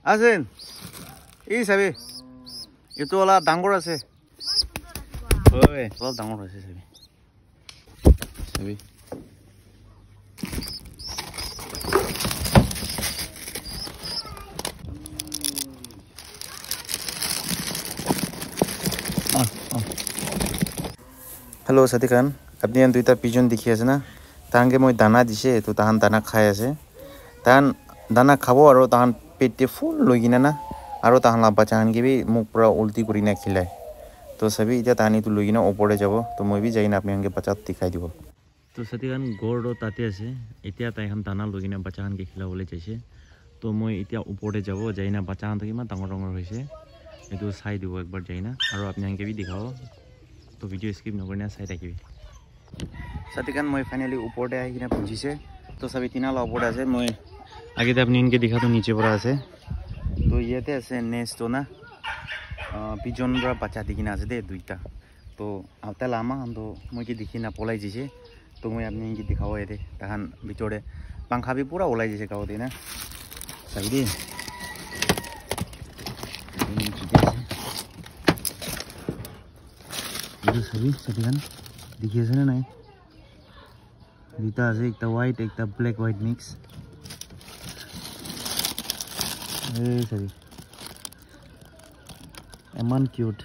আছেন এই চাবি এইটো অলপ ডাঙৰ আছে হয় অলপ ডাঙৰ হৈছে চাবি চাবি हेलो साथी खान अपनी दुईटा पिजन देखी आसे ना ताहानके मैं दाना दिसे तो ताहान दाना खाई आसे ताहान दाना खाबो और ताहान पेटे फुल लई किना ना और ताहान ला बच्चानके भी मुख पूरा उल्टी करिना खिलाय तो सभी इतना ताहान इतो लई किना ओपरे যাব तो मैं भी जाइना आपनिके बच्चा दिखाई দিব तो साथी खान गोड़ ताते आसे इतना ताइखान दाना लई किना बच्चानके खिलाबले जाइसे तो मैं इतना ओपरे যাব जाइना बच्चान तो किमान डाঙर डाঙर হৈছে एतो চাই দিব একবার जाइना और आपनिके भी दिखाओ तो वीडियो स्किप नकरना चाই থাকিবি साथी खान मैं फाइनली ऊपरते आइकिना पहुँचिसे तो सभी तीनाला ऊपर आसे मैं आगे अपनी इनके दिखा तो नीचे पर आसे तो ये आसे नेक्स्ट तो ना पिजन बच्चा दिखिना आसे दे दुईटा तो आता लामा तो मैं कि दिखिना पलाई जाइसे तो मैं अपनी इनके दिखाओ ये ताहान भितरे पंखा भी पूरा ओलाई जाइसे गाँवते ना सभी दे सभी साथी खान देखी आसे ना नहीं दुटा আছে একটা হোয়াইট একটা ব্ল্যাক হোয়াইট মিক্স এই সরি এমন কিউট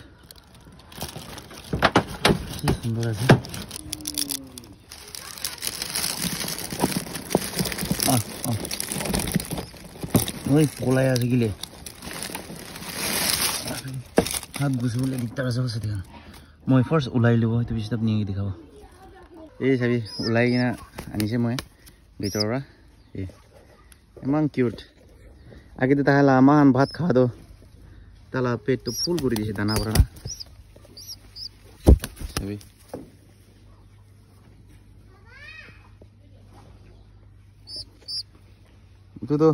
কি সুন্দর আছে ওই কোলাই আছে গিলে হাত গুছবলে দিগদাৰ আছে সাথী খান মই ফার্স্ট উলাই লব হয়তো পিছত আপনি দেখাব এই চাবি ওলাই কিনা আনিছে মই ভিতৰৰ এই ইমান কিউট আগেতে তাহলে আমান ভাত খাওয়া দো তালা পেট তো ফুল করে দিছে দানা ভরা না চাবি তো তো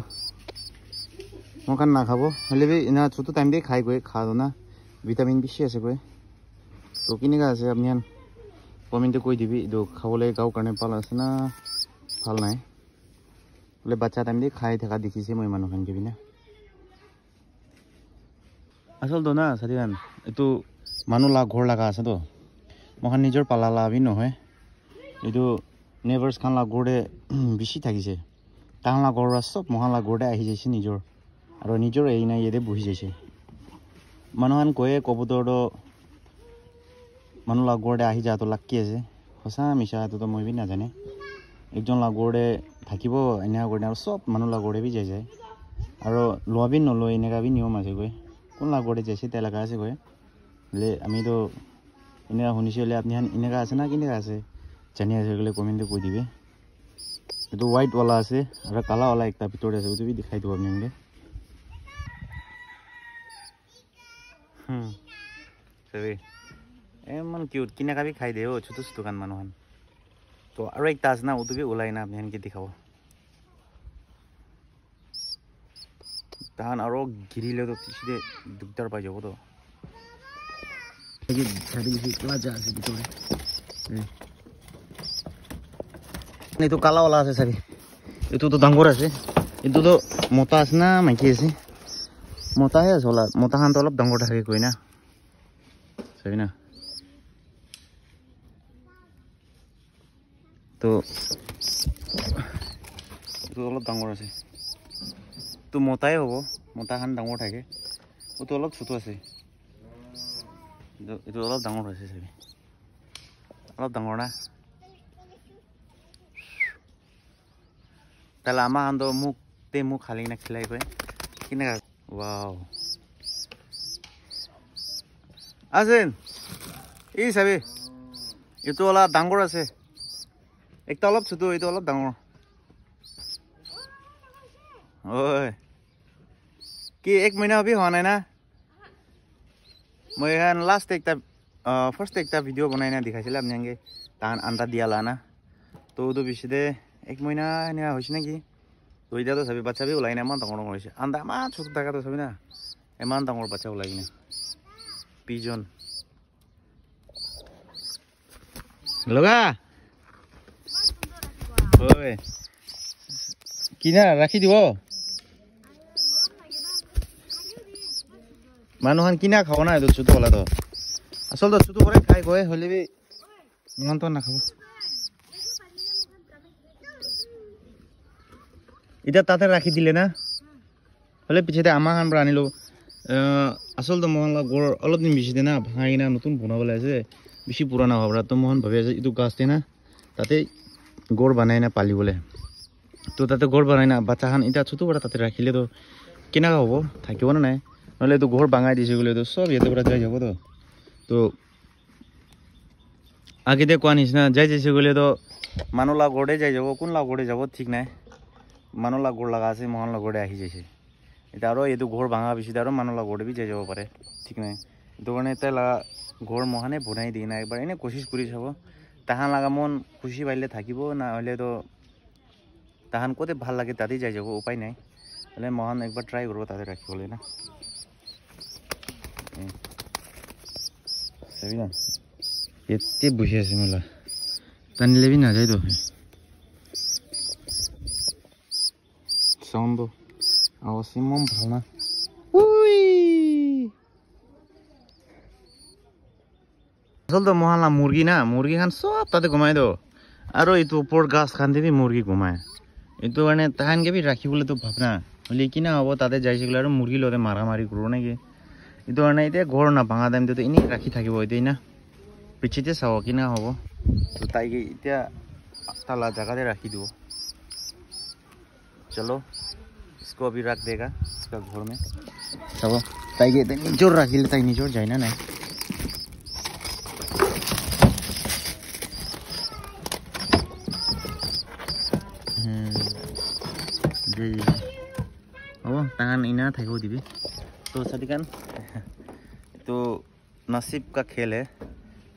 মকান না খাবো হলে বি না ছোট টাইম দিয়ে খাই গই খাওয়া দো না ভিটামিন বেশি আছে গই তো কিনেকা আছে আপনি কমেন্টে কৈ দিবি এইটো খাবলৈ গাঁও কাৰণে ভাল আছে না ভাল নাই বোলে বাচ্চা টাইম দি খাই থকা দেখিছে মই মানুহখানকে বিনা আচলতে না সাথী খান এইটো মানুহ ঘৰ লগা আছে তো মহান নিজৰ পালা লাভি নহয় এইটো নেভাৰ্স খান ঘৰতে বেছি থাকিছে তাহান ঘৰ চব মহান ঘৰতে আহি যাইছে নিজৰ আৰু নিজৰ এই নাই ইয়াতে বহি যাইছে মানুহখান কয়ে কবুতৰটো মানুহ ঘৰতে আহি যাওঁতো লাকি আছে সঁচা মিছা এইটোতো মই বি নাজানে একজন ঘৰতে থাকিব এনেকুৱা কৰি আৰু চব মানুহ ঘৰতে বি যাই যায় আৰু লোৱা বি নলয় এনেকুৱা বি নিয়ম আছে গৈ কোন ঘৰতে যাইছে তাই লগা আছে গৈ বোলে আমিতো এনেকুৱা শুনিছোঁ বোলে আপুনি এনেকুৱা আছে না কেনেকুৱা আছে জানি আছে গ'লে কমেণ্টে কৈ দিবি এইটো হোৱাইটৱালা আছে আৰু কালাৱালা একটা ভিতৰত আছে এইটো বি দেখাই দিব আপোনালোকে চাবি এমন কিউট কিনা কাবি খাই দে ও ছোট ছোট কান মানুহান তো আৰু একটা আছে না ওটো বি ওলাই না আপনি কি দেখাব তাহান আৰু গিৰিলে তো পিছতে দিগদাৰ পাই যাব তো এই ছাড়ি দিছি ক্লাজা আছে ভিতৰে এই তো কালাওয়ালা আছে সাৰি এটো তো ডাঙৰ আছে এটো তো মোটা আছে না মাইকি আছে মোটাহে আছে ওলা মোটা হান তো অলপ ডাঙৰ থাকে কই না চাবি না তো অলপ ডাঙৰ আছে তো মোটাই হ'ব মোটা খান ডাঙৰ থাকে ওটো অলপ ছোট আছে এইটো অলপ ডাঙৰ হৈছে চাবি অলপ ডাঙৰ না তাহলে আমাৰ আন্দ মুখ খালি না খিলাই কয় কেনেকা ওয়াও আছেন এই চাবি এইটো অলপ ডাঙৰ আছে একটা অলপ ছোট এইটো অলপ ডাঙৰ ওই কি এক মহিনা হবি হোৱা নাই না মই এখন লাষ্ট একটা ফার্স্ট একটা ভিডিও বনাই না দেখাইছিলে আপনাকে তাহান আন্দা দিয়ালা না তো ওটো বেশিতে এক মহিনা এনেকুৱা হৈছে নেকি তো এতিয়াতো চাবি বাচ্চা বি ওলাই না ইমান ডাঙৰ ডাঙৰ হৈছে আন্দা ইমান ছোট থাকাতো চাবি না ইমান ডাঙৰ বাচ্চা ওলাই কিনে পিজন লগা ঐ কি না ৰাখি দিব মানুহখন কিনা খাব না এইটো চুটো কলাটো আচলতে চুটো কৰে খাই গৈ হলে বি মনটো নাখাব এটা তাতে রাখি দিলে না হলে পিছতে আমার আমরা আনিলো আসলতে মহল্লা গড় অলপ দিন বেশি না ভাঙাই না নতুন বনাবলে আছে বেশি পুরানা হবরা তো মোহন ভাবে আছে ইটো গাছ না তাতে গড় বানাই না পালিবলে তো তাতে গড় বানাই না বাচ্চাখান এটা ছোট বড় তাতে রাখিলে তো কেনা হব থাকিব না নাই নহলে তো গড় ভাঙাই দিছে গলে তো সব এতে বড় যাই যাব তো আগে দে কোয়া নিছিনা যাই যাইছে গলে তো মানলা গড়ে যাই যাব কোন লা গড়ে যাব ঠিক নাই মানলা গড় লাগা আছে মহল্লা গড়ে আহি যাইছে এটা আরো এটো ঘর ভাঙা বেশি আরো মানলা গড়ে বি যাই যাব পারে ঠিক নাই দোকানে তাইলা ঘর মহানে বনাই দি না একবার এনে কোশিশ করি যাব তাহান লাগা মন খুশি পাইলে থাকিব না হলে তো তাহান কোতে ভাল লাগে তাতেই যাই যাব উপায় নাই হলে মহান একবার ট্রাই করব তাতে রাখিবলে না সবি না এতে বসে আছে মেলা টানি লেবি না যাই তো সাউন্ড আওয়াজ মন ভালো না উই আসল তো মহল্লা মুরগি না মুরগি খান সব তাতে ঘুমাই দো আর এইটো উপর গাছ খান দিবি মুরগি ঘুমায় এইটো মানে তাহানকে বি রাখিবলে তো ভাবনা হলে কিনা হব তাতে যাইছে গেলে আর মুরগি লতে মারামারি করবো নাকি এইটো মানে এতিয়া ঘর না ভাঙা দাম তো এনেই রাখি থাকিব এটাই না পিছিতে চাব কিনা হব তো তাইকে এতিয়া তালা জায়গাতে রাখি দিব चलो इसको अभी रख देगा इसका घर में सब ताइगे निजोर रखिले ताई निजोर जाए ना नहीं जी अब तान इना थाको दिबी तो सदिकान तो नसीब का खेल है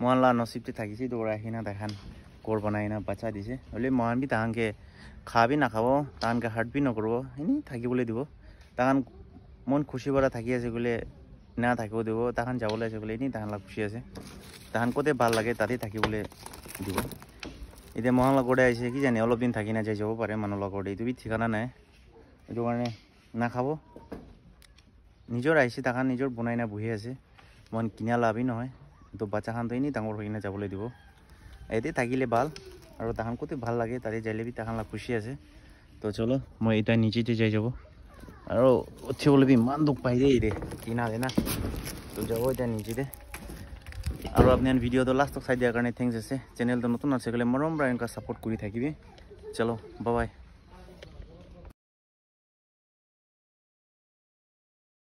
मोहल्ला नसीब ते थाकिसि तो राखिना देखान गोर बनाइना बच्चा दिसे हले मोहन भी तान के খাবি না খাব তাহানকে হার্ট বি নকরব এনেই থাকিবলৈ দিব তাহান মন খুশি ভরা থাকি আছে গলে না থাকিব দিব তাহান যাবলৈ আছে গলে এনেই তাহান লাগ খুশি আছে তাহান কোতে ভাল লাগে তাতেই থাকিবলৈ দিব এতিয়া মহল্লা গড়ে আহিছে কি জানি অলপ দিন থাকি না যাই যাব পাৰে মানুহ লগতে এইটো বি ঠিকানা নাই এইটো কাৰণে নাখাব নিজৰ আহিছে তাহান নিজৰ বনাই না বহি আছে মন কিনা লাভি নহয় তো বাচ্চাখান তো এনেই ডাঙৰ হৈ কিনে যাবলৈ দিব এতে থাকিলে ভাল और तहान को ভাল লাগে তাতে যাইলে বি তাহান খুশি আছে তো চলো মই এটা নিচেতে যাই যাব আর উঠে বলে বি মান দুঃখ পাই রে কিনা দে না তো যাব এটা নিচেতে আর আপনি ভিডিও তো লাস্ট তক চাই দিয়ার কারণে থ্যাঙ্কস আছে চ্যানেল তো নতুন আছে গেলে মরম ব্রাইন কা সাপোর্ট করি থাকিবি চলো বাই বাই